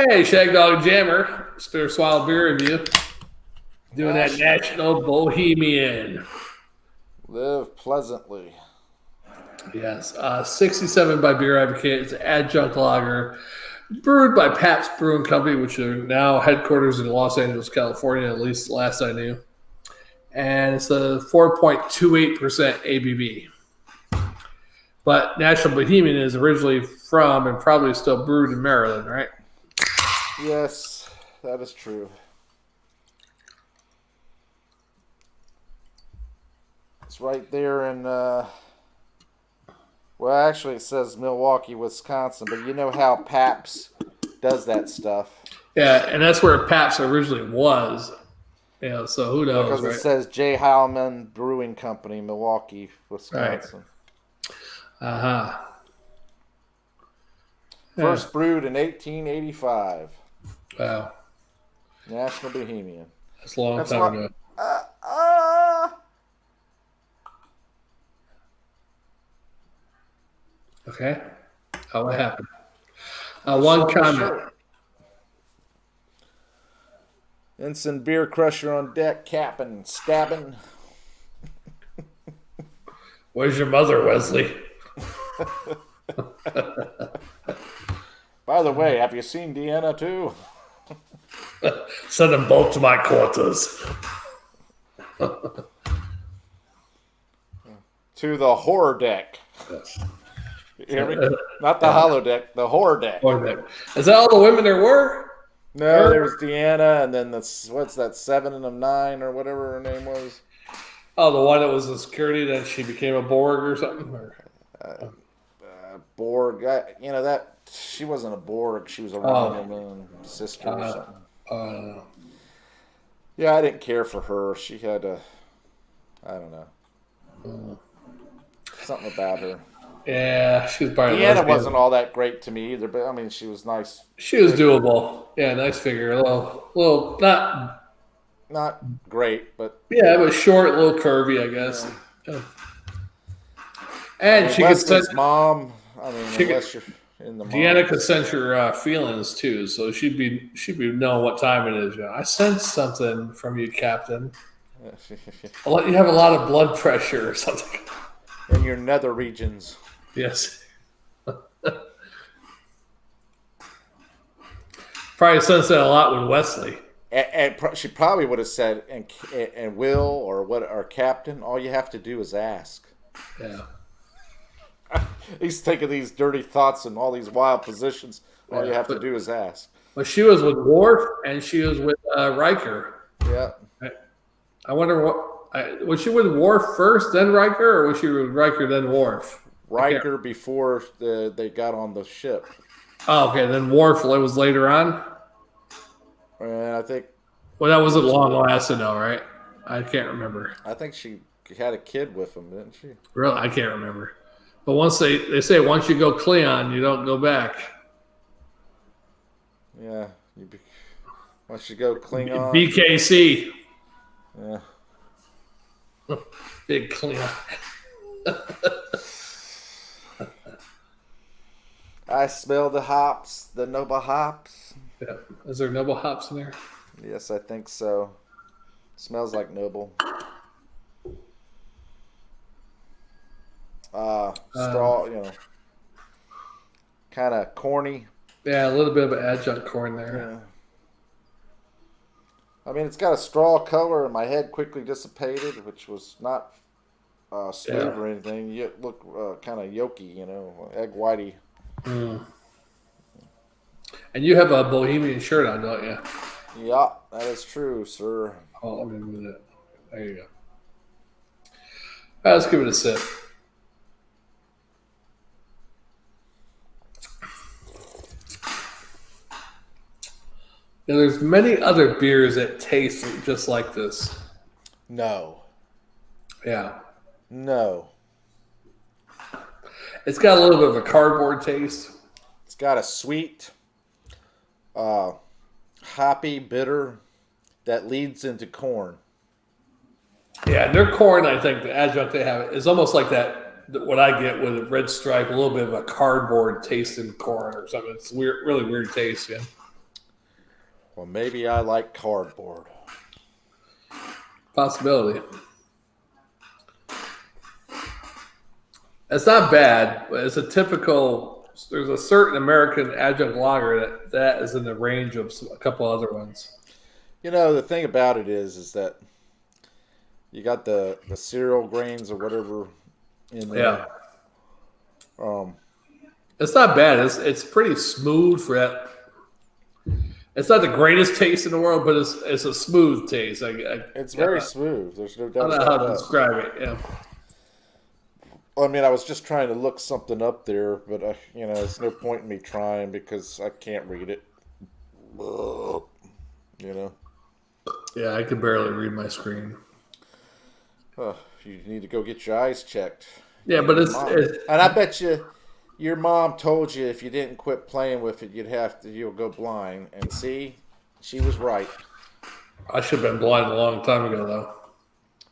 Hey, Shagdog Jammer, Spitter Swallow Beer Review. Doing that National Bohemian. Live pleasantly. Yes, 67 by Beer Advocate. It's an adjunct lager brewed by Pabst Brewing Company, which are now headquarters in Los Angeles, California, at least last I knew. And it's a 4.28% ABV. But National Bohemian is originally from and probably still brewed in Maryland, right? Yes, that is true. It's right there in, well, actually it says Milwaukee, Wisconsin, but you know how Pabst does that stuff. Yeah, and that's where Pabst originally was. Yeah, so who knows, because right? It says J. Heilman Brewing Company, Milwaukee, Wisconsin. Right. Uh-huh. First brewed in 1885. Wow. National Bohemian. That's a long time ago. Okay. Oh, what happened? One comment. Ensign Beer Crusher on deck, capping, stabbing. Where's your mother, Wesley? By the way, have you seen Deanna too? Send them both to my quarters. To the horror deck. Yes. You hear me? Not the hollow deck, the horror deck. Is that all the women there were? No, there was Deanna, and then what's that, 7 of 9 or whatever her name was. Oh, the one that was a security that she became a Borg or something? Borg. You know, that she wasn't a Borg. She was a Romulan sister or something. Yeah, I didn't care for her. She had I don't know. Something about her. Yeah, she was probably Deanna wasn't all that great to me either, but I mean, she was nice. She was doable. Yeah, nice figure. A little not great, but yeah, it was short, a little curvy, I guess. Yeah. And she could sense mom. I mean, unless you're in the Deanna could sense your feelings too, so she'd be knowing what time it is. You know, I sense something from you, Captain. You have a lot of blood pressure or something in your nether regions. Yes. Probably sensed that a lot with Wesley. And she probably would have said, and Will or Captain, all you have to do is ask. Yeah. He's taking these dirty thoughts and all these wild positions. All you have to do is ask. But she was with Worf and she was with Riker. Yeah. I wonder was she with Worf first, then Riker, or was she with Riker, then Worf? Riker before they got on the ship. Oh, okay. Then Worf was later on? And I think... Well, that wasn't long lasting, though, right? I can't remember. I think she had a kid with him, didn't she? Really? I can't remember. But once they say once you go Klingon, you don't go back. Yeah. Once you go Klingon... BKC. Yeah. Big Klingon. I smell the hops, the noble hops. Yeah. Is there noble hops in there? Yes, I think so. Smells like noble. Straw, kind of corny. Yeah, a little bit of an adjunct corn there. Yeah. I mean, it's got a straw color, and my head quickly dissipated, which was not smooth or anything. You look kind of yolky, egg whitey. Mm. And you have a Bohemian shirt on, don't you? Yeah, that is true, sir. Oh, let me move that. There you go. All right, let's give it a sip. Now, there's many other beers that taste just like this. No. Yeah. No. It's got a little bit of a cardboard taste. It's got a sweet, hoppy, bitter that leads into corn. Yeah, their corn, I think, the adjunct they have, is almost like that, what I get with a red stripe, a little bit of a cardboard taste in corn or something. It's weird, really weird taste, yeah. Well, maybe I like cardboard. Possibility. It's not bad, but it's a typical. There's a certain American adjunct lager that is in the range of a couple other ones. The thing about it is that you got the cereal grains or whatever in there. Yeah. It's not bad. It's pretty smooth for that. It's not the greatest taste in the world, but it's a smooth taste. It's very smooth. There's no doubt I don't know how to describe it. Yeah. I mean, I was just trying to look something up there, but it's no point in me trying because I can't read it. Yeah, I can barely read my screen. You need to go get your eyes checked. Yeah, but it's and I bet you your mom told you if you didn't quit playing with it, you'll go blind. And see, she was right. I should have been blind a long time ago, though.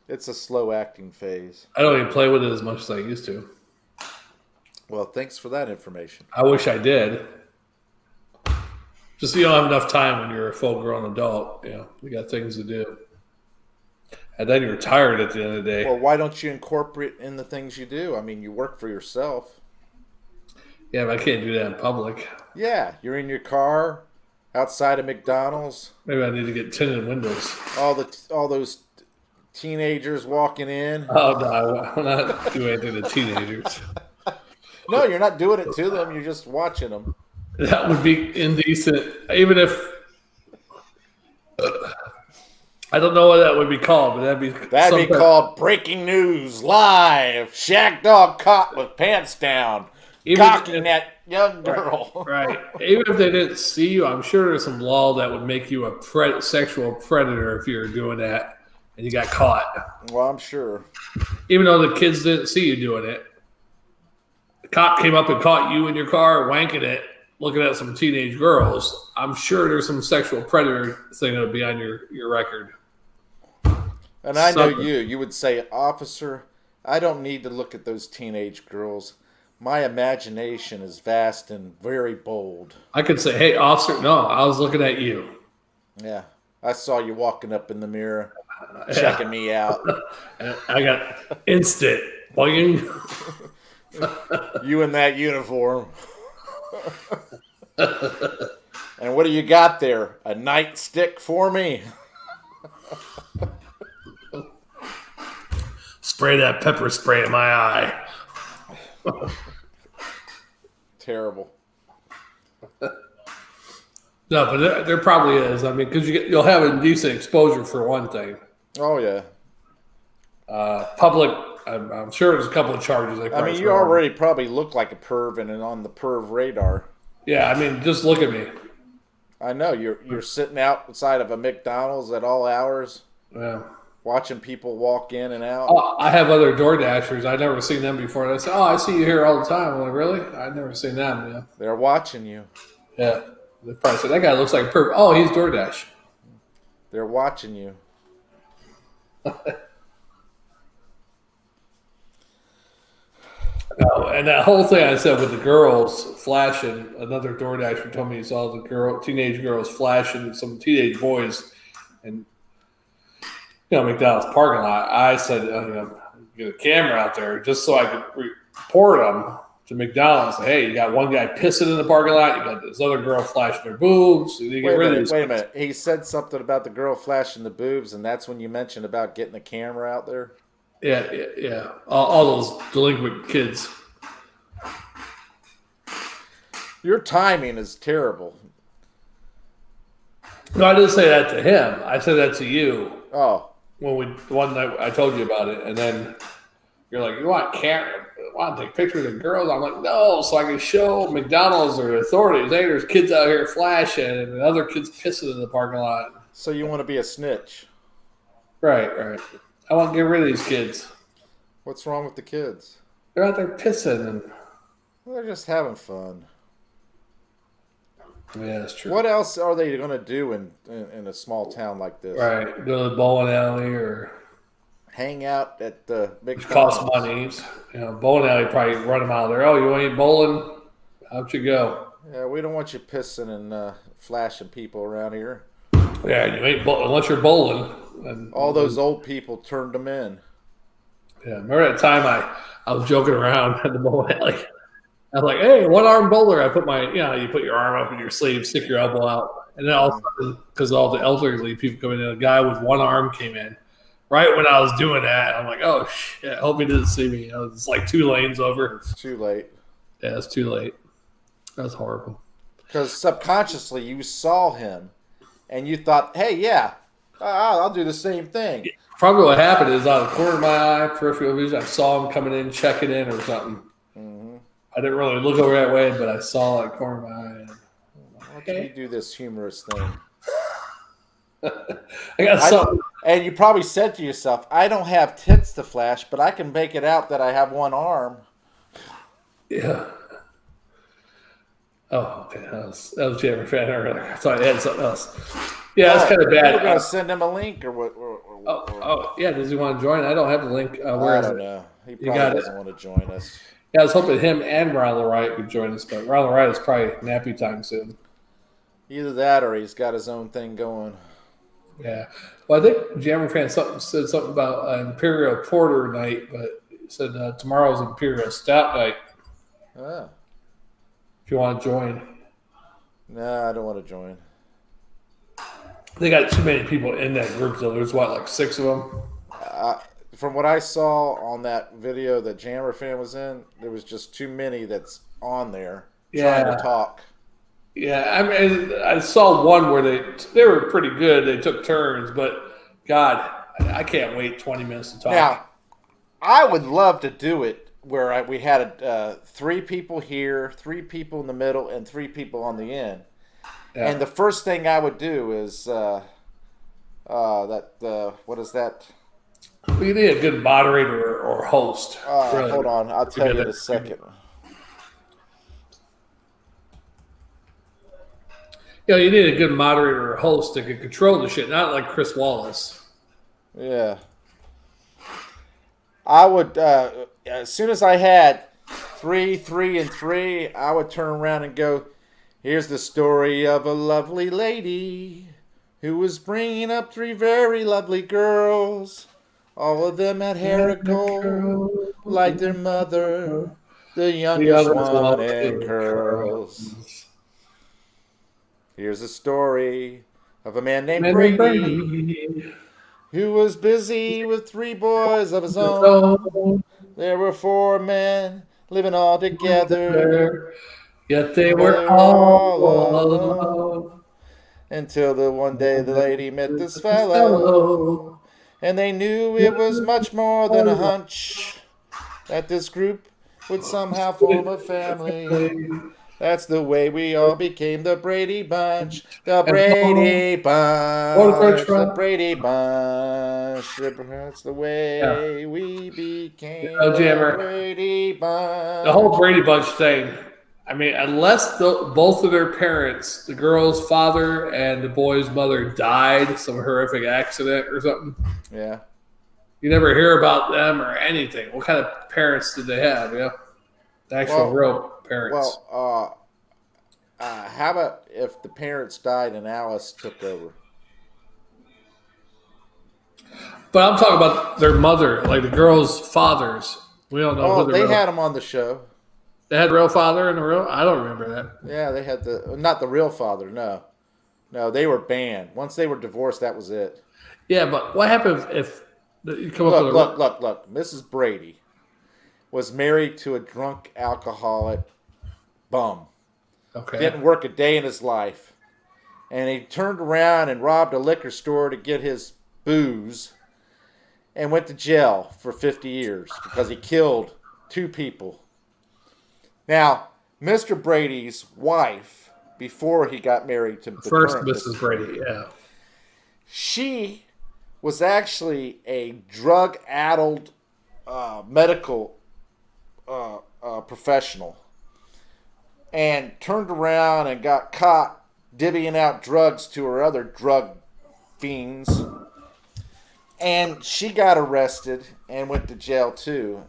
It's a slow acting phase. I don't even play with it as much as I used to. Well, thanks for that information. I wish I did. Just you don't have enough time when you're a full-grown adult. You got things to do. And then you're tired at the end of the day. Well, why don't you incorporate in the things you do? I mean, you work for yourself. Yeah, but I can't do that in public. Yeah, you're in your car, outside of McDonald's. Maybe I need to get tinted windows. All those teenagers walking in. Oh, no, I'm not doing anything to teenagers. No, you're not doing it to them. You're just watching them. That would be indecent. Even if... I don't know what that would be called, but that'd be called breaking news live. Shagdog caught with pants down, cocking that young girl. Right. Even if they didn't see you, I'm sure there's some law that would make you a sexual predator if you were doing that and you got caught. Well, I'm sure. Even though the kids didn't see you doing it, the cop came up and caught you in your car wanking it, looking at some teenage girls. I'm sure there's some sexual predator thing that would be on your record. And I know you would say, officer, I don't need to look at those teenage girls. My imagination is vast and very bold. I could say, hey, officer, no, I was looking at you. Yeah, I saw you walking up in the mirror, checking me out. And I got instant boing. You in that uniform. And what do you got there? A nightstick for me? Spray that pepper spray in my eye. Terrible. No, but there probably is. I mean, because you'll have indecent exposure for one thing. Oh, yeah. Public, I'm sure there's a couple of charges. I mean, you already probably look like a perv and on the perv radar. Yeah, I mean, just look at me. I know. You're sitting outside of a McDonald's at all hours. Yeah. Watching people walk in and out. Oh, I have other door dashers. I've never seen them before. And I say, oh, I see you here all the time. I'm like, really? I've never seen them. Yeah. They're watching you. Yeah. They probably said, that guy looks like a perv. Oh, he's DoorDash. They're watching you. Oh, and that whole thing I said with the girls flashing, another DoorDasher told me he saw the teenage girls flashing some teenage boys and McDonald's parking lot. I said, get a camera out there just so I could report them to McDonald's. Hey, you got one guy pissing in the parking lot. You got this other girl flashing her boobs. Wait a minute. He said something about the girl flashing the boobs, and that's when you mentioned about getting the camera out there? Yeah. All those delinquent kids. Your timing is terrible. No, I didn't say that to him. I said that to you. Oh. One night I told you about it, and then you're like, you want camera? Want to take pictures of girls? I'm like, no, so I can show McDonald's or authorities, hey, there's kids out here flashing and other kids pissing in the parking lot. So you want to be a snitch? Right. I want to get rid of these kids. What's wrong with the kids? They're out there pissing. And they're just having fun. Yeah, that's true. What else are they going to do in a small town like this? Right. Go to the bowling alley or hang out at the big. Which costs money. Bowling alley probably run them out of there. Oh, you want to eat bowling? Out you go. Yeah, we don't want you pissing and flashing people around here. Yeah, you ain't unless you're bowling. And All those old people turned them in. yeah, remember that time I was joking around at the bowling alley. I was like, "Hey, one arm bowler." I put you put your arm up in your sleeve, stick your elbow out, and then all of a sudden, because all the elderly people coming in, a guy with one arm came in. Right when I was doing that, I'm like, "Oh shit!" I hope he didn't see me. It's like 2 lanes over. It's too late. Yeah, it's too late. That's horrible. Because subconsciously you saw him, and you thought, "Hey, yeah, I'll do the same thing." Probably what happened is out of the corner of my eye, peripheral vision, I saw him coming in, checking in or something. Mm-hmm. I didn't really look over that way, but I saw it corner of my eye. Why don't you do this humorous thing? I got something. And you probably said to yourself, "I don't have tits to flash, but I can make it out that I have one arm." Yeah. Oh, okay. That was Jammer Fan earlier. I thought I had something else. Yeah, that's kind of bad. You were going to send him a link or what? Yeah. Does he want to join? I don't have the link. Where I don't know. He probably doesn't want to join us. Yeah, I was hoping him and Ronald Wright would join us, but Ronald Wright is probably nappy time soon. Either that or he's got his own thing going. Yeah. Well, I think Jammer Fan said something about Imperial Porter night, but he said tomorrow's Imperial Stout night. Ah. If you want to join. No, I don't want to join. They got too many people in that group, though. There's, like 6 of them? From what I saw on that video that Jammer Fan was in, there was just too many that's on there trying to talk. Yeah, I mean, I saw one where they were pretty good. They took turns, but God, I can't wait 20 minutes to talk. Now, I would love to do it where we had 3 people here, 3 people in the middle, and 3 people on the end. Yeah. And the first thing I would do is what is that? We need a good moderator or host. Really. Hold on, I'll tell you in a second. Yeah, you need a good moderator or host that can control the shit, not like Chris Wallace. Yeah. I would, as soon as I had 3, 3, and 3, I would turn around and go, "Here's the story of a lovely lady who was bringing up 3 very lovely girls. All of them had hair of gold, like their mother. The youngest one had curls. Here's a story of a man named Brady who was busy with 3 boys of his own. There were 4 men living all together, yet they were all alone. Until the one day the lady met this fellow, and they knew it was much more than a hunch that this group would somehow form a family. That's the way we all became the Brady Bunch. The Brady Bunch. The Brady Bunch. That's the way we became the Brady Bunch. The whole Brady Bunch thing. I mean, unless both of their parents, the girl's father and the boy's mother, died some horrific accident or something. Yeah. You never hear about them or anything. What kind of parents did they have? Yeah. The actual real parents. Well, how about if the parents died and Alice took over? But I'm talking about their mother, like the girl's fathers. We don't know. Oh, they had them on the show. They had real father and a real. I don't remember that. Yeah, they had not the real father. No, they were banned. Once they were divorced, that was it. Yeah, but what happened if you come up with look? Mrs. Brady was married to a drunk alcoholic bum. Okay. Didn't work a day in his life, and he turned around and robbed a liquor store to get his booze, and went to jail for 50 years because he killed 2 people. Now, Mr. Brady's wife, before he got married to the first current Mrs. Brady, yeah, she was actually a drug-addled medical professional, and turned around and got caught divvying out drugs to her other drug fiends, and she got arrested and went to jail too.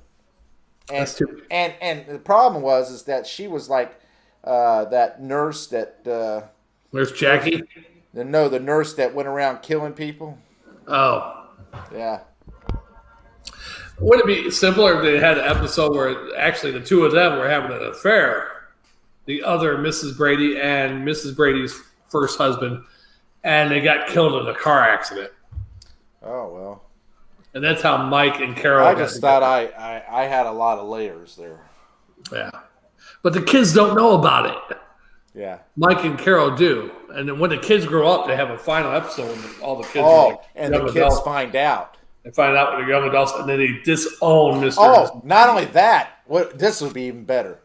And the problem is that she was like that nurse that Nurse Jackie. No, the nurse that went around killing people. Oh. Yeah. Would it be simpler if they had an episode where actually the two of them were having an affair? The other Mrs. Brady and Mrs. Brady's first husband, and they got killed in a car accident. Oh, well. And that's how Mike and Carol. I just thought I had a lot of layers there. Yeah. But the kids don't know about it. Yeah. Mike and Carol do. And then when the kids grow up, they have a final episode when all the kids are like and the kids adults. Find out. They find out when they're young adults, and then they disown Mr. Oh, not only that, this would be even better.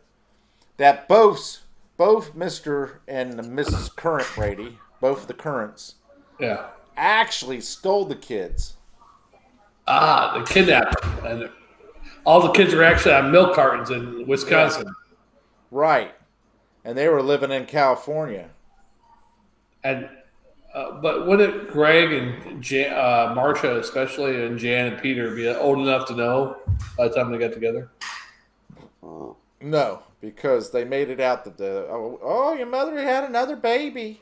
That both Mr. and Mrs. Current Brady, both the Currents, actually stole the kids. The kidnapping. And all the kids are actually on milk cartons in Wisconsin. Yeah. Right. And they were living in California. And but wouldn't Greg and Marcia, especially, and Jan and Peter be old enough to know by the time they got together? No, because they made it out that your mother had another baby.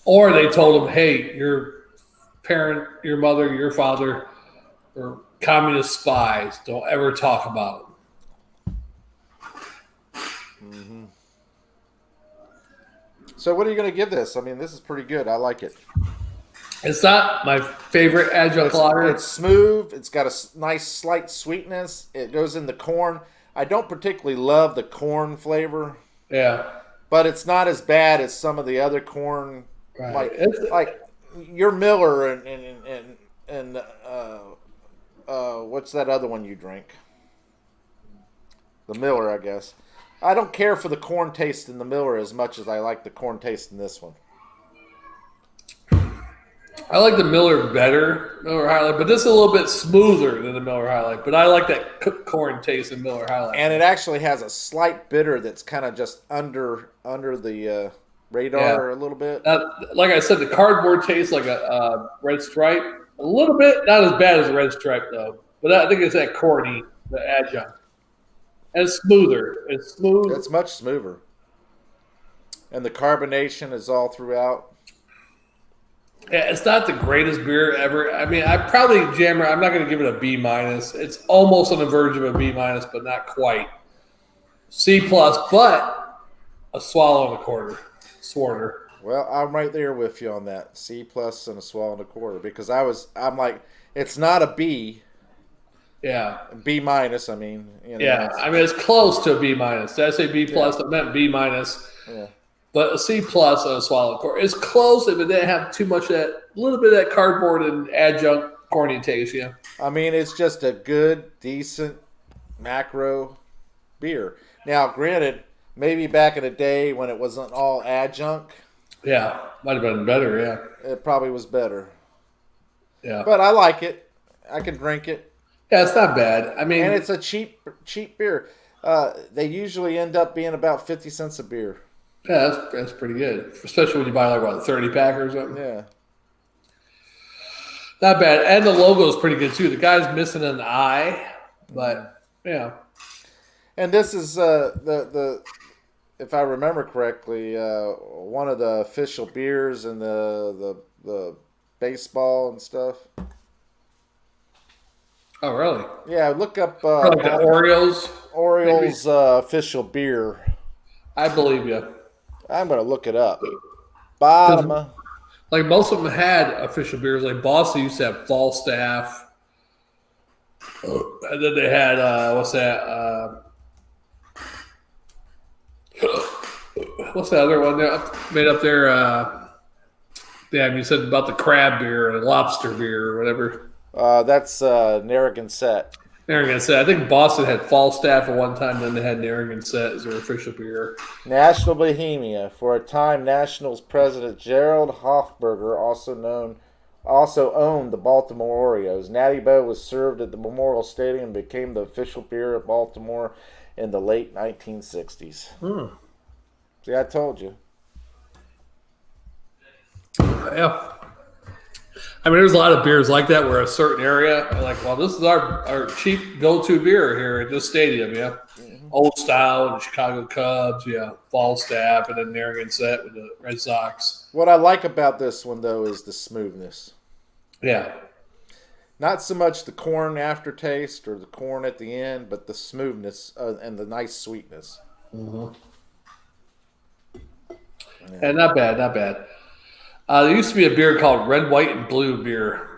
Or they told them, hey, your parent, your mother, your father are communist spies. Don't ever talk about them. Mm-hmm. So what are you going to give this? I mean, this is pretty good. I like it. It's not my favorite adjunct lager. It's smooth. It's got a nice slight sweetness. It goes in the corn. I don't particularly love the corn flavor. Yeah. But it's not as bad as some of the other corn. Right. Like your Miller and what's that other one you drink? The Miller, I guess. I don't care for the corn taste in the Miller as much as I like the corn taste in this one. I like the Miller better, Miller High Life, but this is a little bit smoother than the Miller High Life. But I like that cooked corn taste in Miller High Life. And it actually has a slight bitter that's kind of just under the radar a little bit. Like I said, the cardboard tastes like a red stripe. A little bit, not as bad as a red stripe, though. But I think it's that corny, the adjunct. And it's smoother. It's smooth. It's much smoother. And the carbonation is all throughout. Yeah, it's not the greatest beer ever. I mean, I'm not going to give it a B-. It's almost on the verge of a B-, but not quite. C+, but a swallow and a quarter. Swarter. Well, I'm right there with you on that. C+ and a swallow and a quarter. Because I'm like, it's not a B. Yeah. B-, I mean. Yeah, I mean, it's close to a B-. Did I say B+? I meant B-. Yeah. But a C+ on a swallow core. It's close, but it didn't have too much of that, a little bit of that cardboard and adjunct corny taste, yeah. I mean, it's just a good, decent macro beer. Now, granted, maybe back in the day when it wasn't all adjunct. Yeah, might have been better, yeah. It probably was better. Yeah. But I like it. I can drink it. Yeah, it's not bad. I mean, and it's a cheap beer. They usually end up being about 50 cents a beer. Yeah, that's pretty good, especially when you buy like a 30-pack or something. Yeah, not bad. And the logo is pretty good too. The guy's missing an eye, but yeah. And this is the if I remember correctly, one of the official beers in the baseball and stuff. Oh, really? Yeah, look up like the Orioles. Orioles official beer. I believe you. I'm going to look it up. Bottom. Like most of them had official beers. Like Boston used to have Falstaff. And then they had, what's that? What's the other one made up there? Damn, you said about the crab beer and lobster beer or whatever. That's Narragansett. Narragansett. I think Boston had Falstaff at one time, then they had Narragansett as their official beer. National Bohemia. For a time, Nationals president Gerald Hofberger also owned the Baltimore Orioles. Natty Boh was served at the Memorial Stadium and became the official beer of Baltimore in the late 1960s. See, I told you. Yeah. I mean, there's a lot of beers like that where a certain area, like, well, this is our cheap go-to beer here at this stadium, yeah. Mm-hmm. Old style with the Chicago Cubs, Falstaff, and then Narragansett with the Red Sox. What I like about this one, though, is the smoothness. Yeah. Not so much the corn aftertaste or the corn at the end, but the smoothness and the nice sweetness. Mm-hmm. Yeah, not bad, not bad. There used to be a beer called Red, White, and Blue beer.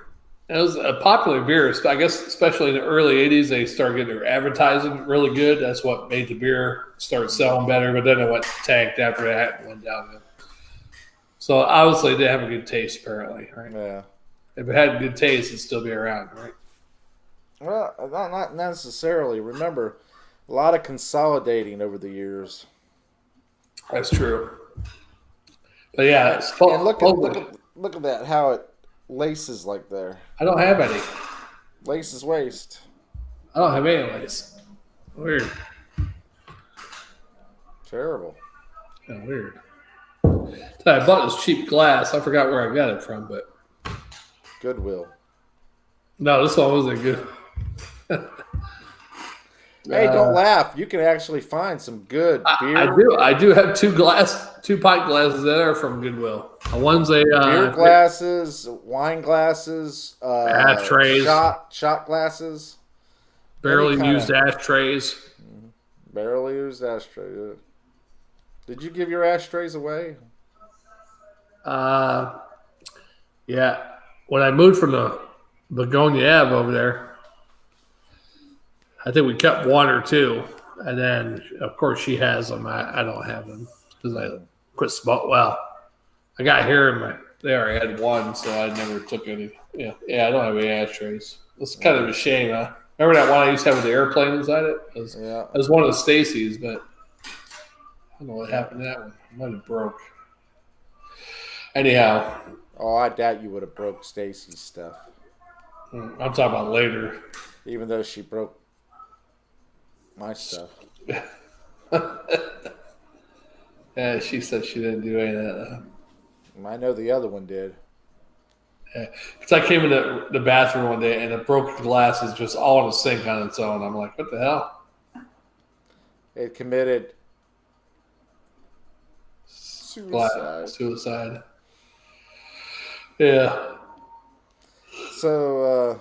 It was a popular beer, I guess, especially in the early 80s. They started getting their advertising really good. That's what made the beer start selling better, but then it went tanked after that and went down. So obviously it didn't have a good taste, apparently, right? Yeah. If it had a good taste, it'd still be around, right? Well, not necessarily. Remember, a lot of consolidating over the years. That's true. But yeah, and look at that, how it laces like there. I don't have any. Laces waist. I don't have any lace. Weird. Terrible. Yeah, weird. I bought this cheap glass. I forgot where I got it from, but Goodwill. No, this one wasn't good. Hey, don't laugh. You can actually find some good beer. I do have 2 pint glasses that are from Goodwill. One's a beer glasses, wine glasses, ashtrays, shot glasses, barely used ashtrays. Barely used ashtrays. Did you give your ashtrays away? Yeah. When I moved from the Begonia Ave over there, I think we kept 1 or 2, and then of course she has them. I don't have them because I quit smoking. Well, I got here and they already had 1, so I never took any. Yeah, I don't have any ashtrays. It's kind of a shame. Huh? Remember that one I used to have with the airplane inside it? It was one of Stacy's, but I don't know what happened to that one. It might have broke. Anyhow. Oh, I doubt you would have broke Stacy's stuff. I'm talking about later. Even though she broke my stuff. Yeah, she said she didn't do any of that. I know the other one did. Yeah, because I came in the bathroom one day and the broken glass is just all in the sink on its own. I'm like, what the hell? It committed suicide. Yeah. So,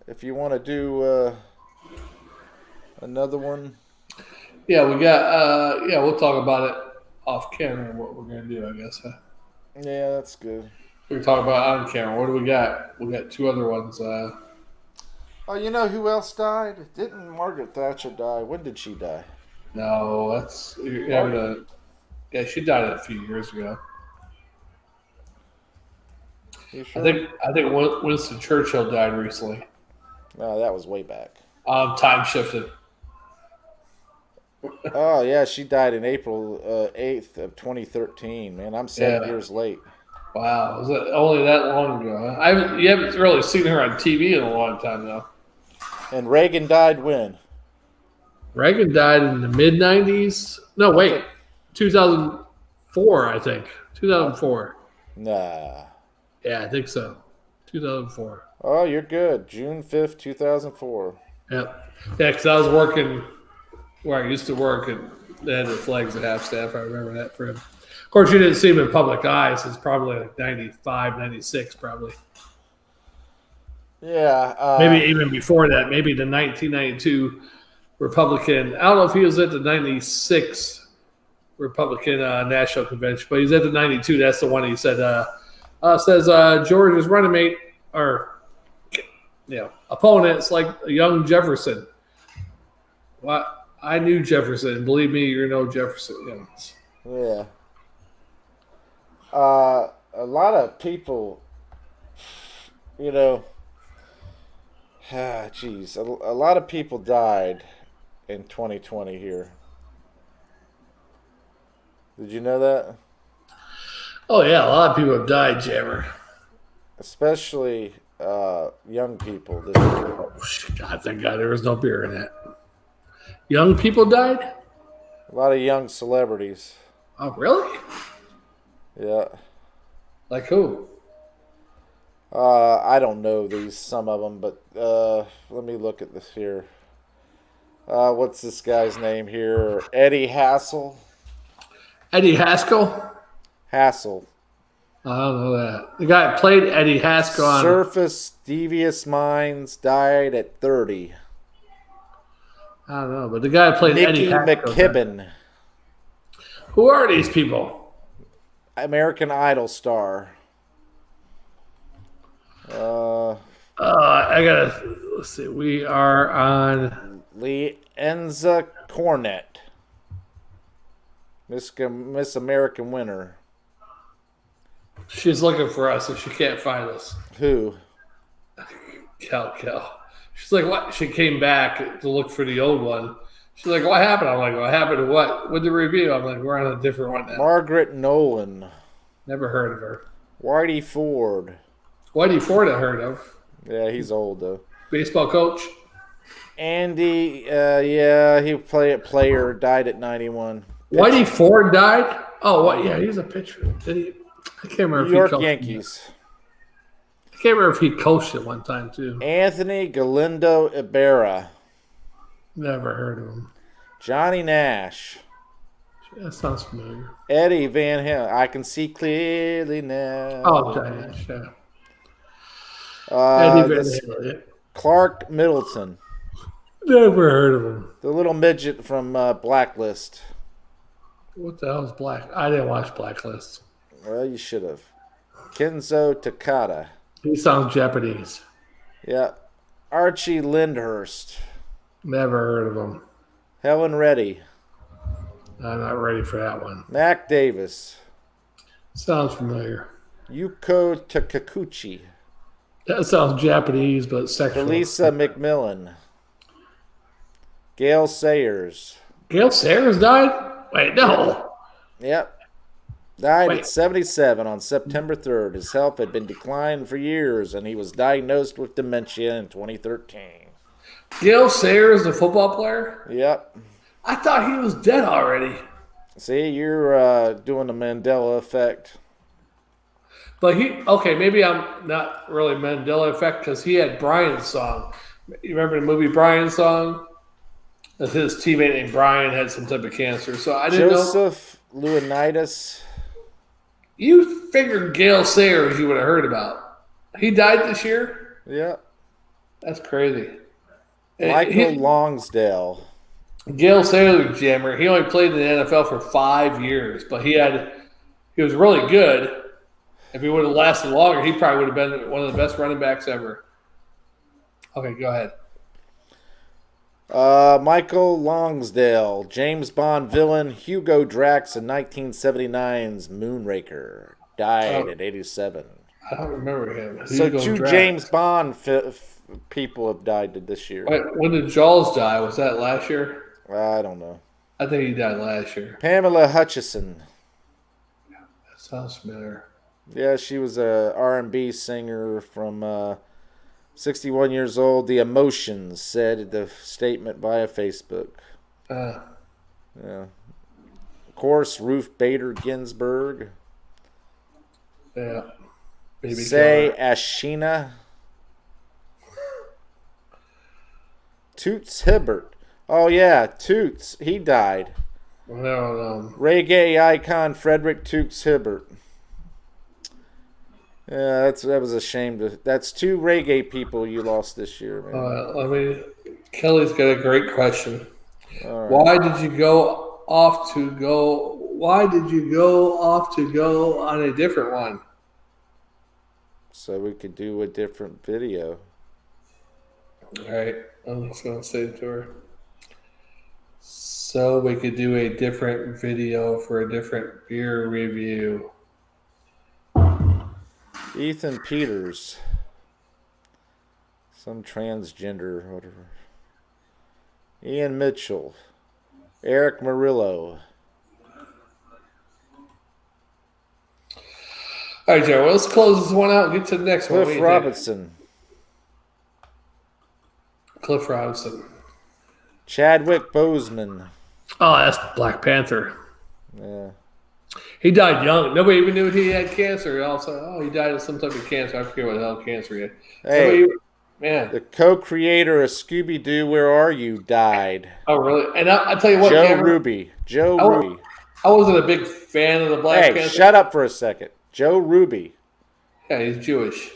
if you want to do another one. Yeah, we got, we'll talk about it off camera, what we're going to do, I guess. Huh? Yeah, that's good. We can talk about on camera. What do we got? We got 2 other ones. Oh, you know who else died? Didn't Margaret Thatcher die? When did she die? No, that's she died a few years ago. You sure? I think Winston Churchill died recently. No, that was way back. Time shifted. Oh yeah, she died in April 8th of 2013. Man, I'm 7 years late. Wow, was it only that long ago? Huh? You haven't really seen her on TV in a long time though. And Reagan died when? Reagan died in the mid-90s. No, wait, 2004, I think. 2004. Nah. Yeah, I think so. 2004. Oh, you're good. June 5th, 2004. Yep. Yeah, because I was working where I used to work, and they had the flags at half staff. I remember that for him. Of course, you didn't see him in public eye, so it's probably like 95, 96, probably. Yeah. Maybe even before that. Maybe the 1992 Republican. I don't know if he was at the 96 Republican National Convention, but he's at the 92. That's the one he said, says George's running mate, or opponent's like a young Jefferson. Well, I knew Jefferson. Believe me, you're no Jefferson. Yeah. A lot of people, geez, a lot of people died in 2020 here. Did you know that? Oh, yeah, a lot of people have died, Jammer. Especially young people. God, thank God there was no beer in that. Young people died? A lot of young celebrities. Oh, really? Yeah. Like who? I don't know some of them, but let me look at this here. What's this guy's name here? Eddie Hassel. Eddie Haskell. Hassel. I don't know that. The guy that played Eddie Haskell on Surface Devious Minds died at 30. I don't know, but the guy that played Eddie Nikki Haskell. McKibben. Who are these people? American Idol star. Let's see. We are on Lienza Cornett. Miss American winner. She's looking for us if she can't find us. Who? Kel. She's like, what? She came back to look for the old one. She's like, what happened? I'm like, what happened to what? With the review, I'm like, we're on a different one now. Margaret Nolan. Never heard of her. Whitey Ford. Whitey Ford I heard of. Yeah, he's old though. Baseball coach. Andy, he played at player, died at 91. Whitey Ford died? Oh, what? Yeah, he's a pitcher. Did he? I can't remember. New York Yankees. I can't remember if he coached at one time too. Anthony Galindo Ibarra. Never heard of him. Johnny Nash. That sounds familiar. Eddie Van Halen. I can see clearly now. Oh, Johnny Nash. Yeah. Eddie Van Halen. Clark Middleton. Never heard of him. The little midget from Blacklist. What the hell is Black? I didn't watch Blacklist. Well, you should have. Kenzo Takada. He sounds Japanese. Yeah. Archie Lyndhurst. Never heard of him. Helen Reddy. I'm not ready for that one. Mac Davis. Sounds familiar. Yuko Takakuchi. That sounds Japanese, but sexual. Lisa McMillan. Gail Sayers. Gail Sayers died? Wait, no. Yep. Died at 77 on September 3rd. His health had been declining for years, and he was diagnosed with dementia in 2013. Gail Sayers, the football player? Yep. I thought he was dead already. See, you're doing the Mandela effect. But maybe I'm not really Mandela effect because he had Brian's song. You remember the movie Brian's song? That his teammate named Brian had some type of cancer. So I didn't know. Joseph Leonidas. You figured Gail Sayers you would have heard about. He died this year? Yep. That's crazy. Michael Longsdale. Gail Sayers, jammer. He only played in the NFL for 5 years, but he was really good. If he would have lasted longer, he probably would have been one of the best running backs ever. Okay, go ahead. Michael Longsdale, James Bond villain Hugo Drax in 1979's Moonraker, died at 87. I don't remember him. So two Drax. James Bond people have died this year. Wait, when did Jaws die? Was that last year? I don't know. I think he died last year. Pamela Hutchison. That sounds familiar. Yeah, she was a R&B singer from 61 years old. The Emotions said the statement via Facebook. Yeah. Of course, Ruth Bader Ginsburg. Yeah. Say Ashina. Toots Hibbert. Oh, yeah, Toots. He died. No. Reggae icon Frederick Toots Hibbert. Yeah, that was a shame. That's two reggae people you lost this year, man. Kelly's got a great question. Right. Why did you go off to go on a different one? So we could do a different video. All right. I'm just going to say it to her. So we could do a different video for a different beer review. Ethan Peters. Some transgender, whatever. Ian Mitchell. Eric Murillo. All right, Joe. Well, let's close this one out and get to the next one. Cliff Robinson. Cliff Robinson. Chadwick Boseman. Oh, that's Black Panther. Yeah. He died young. Nobody even knew he had cancer. Also, he died of some type of cancer. I forget what the hell cancer he had. Hey, Man. the co-creator of Scooby-Doo, Where Are You, died. Oh, really? And I tell you what, Joe Cameron, Ruby. Joe Ruby. I wasn't a big fan of the Black Panther. Hey, shut up for a second. Joe Ruby. Yeah, he's Jewish.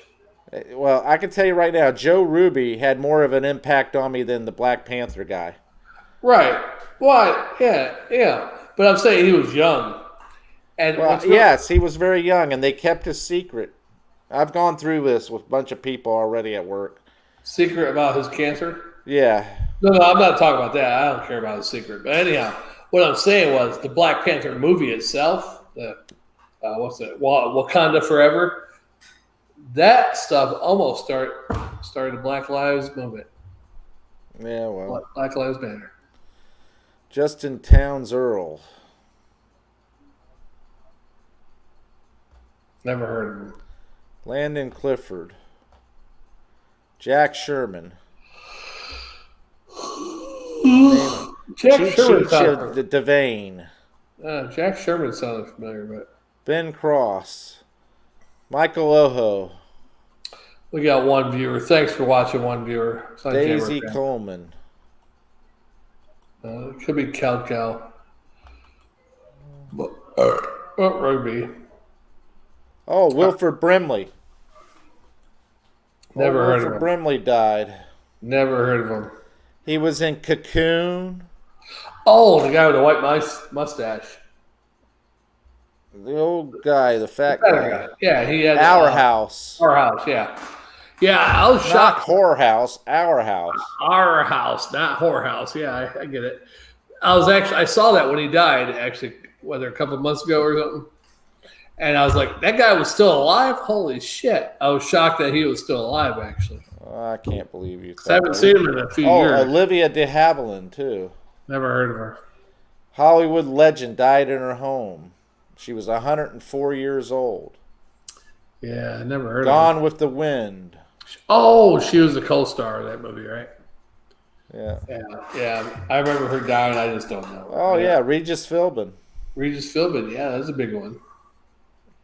Well, I can tell you right now, Joe Ruby had more of an impact on me than the Black Panther guy. Right. Why? Yeah. But I'm saying he was young. And yes, he was very young, and they kept his secret. I've gone through this with a bunch of people already at work. Secret about his cancer? Yeah. No, I'm not talking about that. I don't care about his secret. But anyhow, what I'm saying was the Black Panther movie itself, what's it, Wakanda Forever, that stuff almost started the Black Lives Movement. Yeah, well. Black Lives Matter. Justin Towns Earl. Never heard of him. Landon Clifford. Jack Sherman. Jack Sherman sounded Devane. Jack Sherman sounded familiar, but Ben Cross. Michael Oho. We got one viewer. Thanks for watching, one viewer. Daisy Coleman. It could be Cal. But, rugby. Oh, Wilford Brimley. Never heard of him. Wilford Brimley died. Never heard of him. He was in Cocoon. Oh, the guy with the white mustache. The old guy, the fat guy. Yeah, he had Our House. Our House, yeah. Yeah, I was shocked. Not Whorehouse, Our House. Our House, not Whorehouse. Yeah, I get it. I saw that when he died, actually, whether a couple of months ago or something. And I was like, that guy was still alive? Holy shit. I was shocked that he was still alive, actually. Oh, I can't believe you. I haven't seen him in a few years. Olivia de Havilland, too. Never heard of her. Hollywood legend died in her home. She was 104 years old. Yeah, I never heard of her. Gone with the Wind. Oh, she was the co-star of that movie, right? Yeah. Yeah. I remember her dying. I just don't know. Oh, yeah. Regis Philbin. Regis Philbin. Yeah, that's a big one.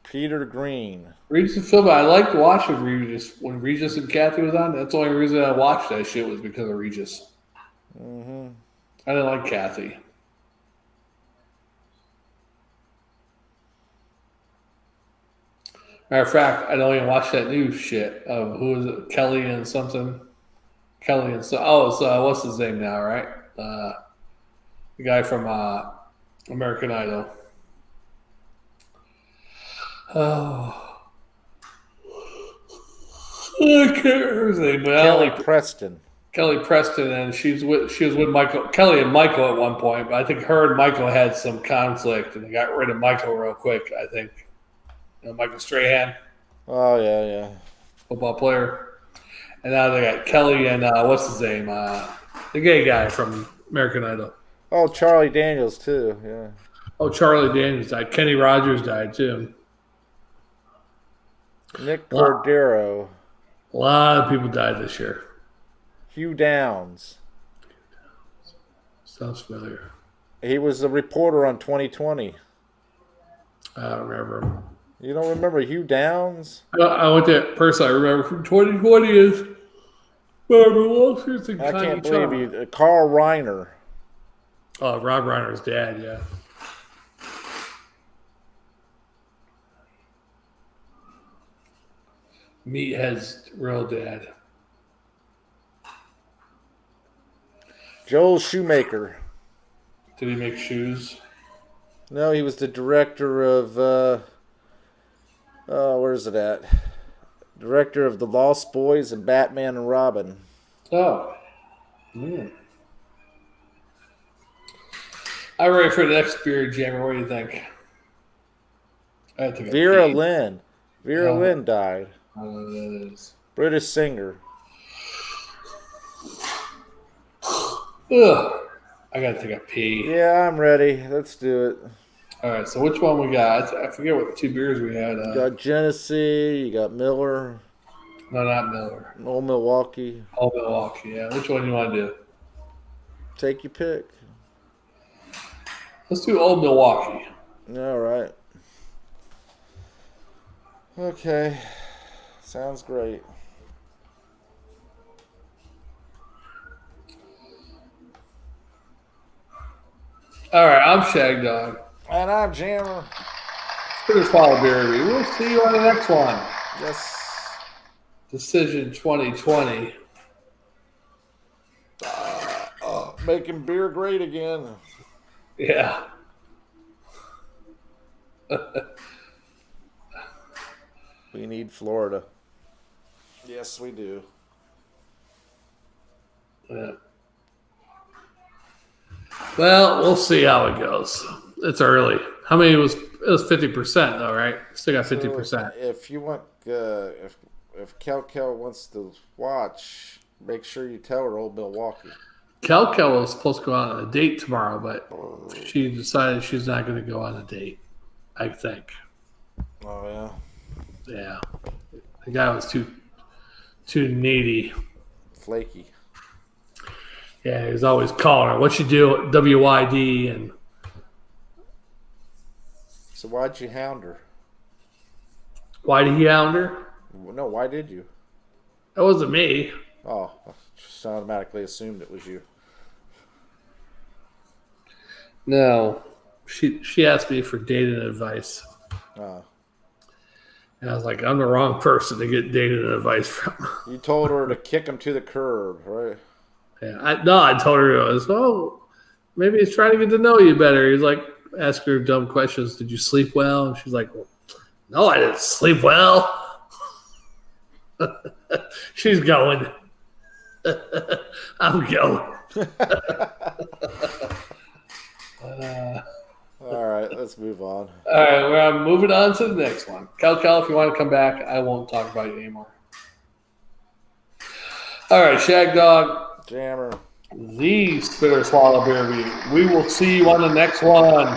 Peter Green. Regis Philbin. I liked watching Regis when Regis and Kathy was on. That's the only reason I watched that shit was because of Regis. Mm-hmm. I didn't like Kathy. Matter of fact, I don't even watch that new shit of who is it? Kelly and something. Kelly and so. Oh, it's what's his name now, right? The guy from American Idol. Oh, I can't remember his name. Kelly Preston. Kelly Preston, and she was with Michael. Kelly and Michael at one point, but I think her and Michael had some conflict, and they got rid of Michael real quick. I think. Michael Strahan. Oh, yeah. Football player. And now they got Kelly and what's his name? The gay guy from American Idol. Oh, Charlie Daniels, too. Yeah. Oh, Charlie Daniels died. Kenny Rogers died, too. Nick Cordero. A lot of people died this year. Hugh Downs. Sounds familiar. He was a reporter on 2020. I don't remember him. You don't remember Hugh Downs? I went that person I remember from 2020 is Barbara Walters and I can't believe you. Carl Reiner. Oh, Rob Reiner's dad, yeah. Meathead's real dad. Joel Shoemaker. Did he make shoes? No, he was the director of... where's it at? Director of The Lost Boys and Batman and Robin. Oh. Mm. I'm ready for the next beer jammer. What do you think? Vera Lynn. Vera Lynn died. I don't know who that is. British singer. Ugh. I gotta take a pee. Yeah, I'm ready. Let's do it. All right, so which one we got? I forget what the two beers we had. You got Genesee. You got Miller. No, not Miller. Old Milwaukee. Old Milwaukee, yeah. Which one do you want to do? Take your pick. Let's do Old Milwaukee. All right. Okay. Sounds great. All right, I'm Shagdog. And I'm Jammer. Spitters Follow Brewery. We'll see you on the next one. Yes. Decision 2020. Making beer great again. Yeah. We need Florida. Yes, we do. Yeah. Well, we'll see how it goes. It's early. How many was it? Was 50% though, right? Still got 50%. So if you want, if Kel wants to watch, make sure you tell her old Milwaukee. Kel was supposed to go on a date tomorrow, but she decided she's not going to go on a date. I think. Oh yeah. Yeah. The guy was too needy. Flaky. Yeah, he was always calling her. What you do? WYD and. So why'd you hound her? Why did he hound her? No, why did you? That wasn't me. Oh, I just automatically assumed it was you. No, she asked me for dating advice. Oh. And I was like, I'm the wrong person to get dating advice from. You told her to kick him to the curb, right? Yeah, I told her it was, maybe he's trying to get to know you better. He's like, ask her dumb questions. Did you sleep well? And she's like, well, no, I didn't sleep well. She's going. I'm going. All right, let's move on. All right, we're moving on to the next one. Kel, if you want to come back, I won't talk about you anymore. All right, Shagdog. Jammer. The Spitter Swallow Beer. We will see you on the next one.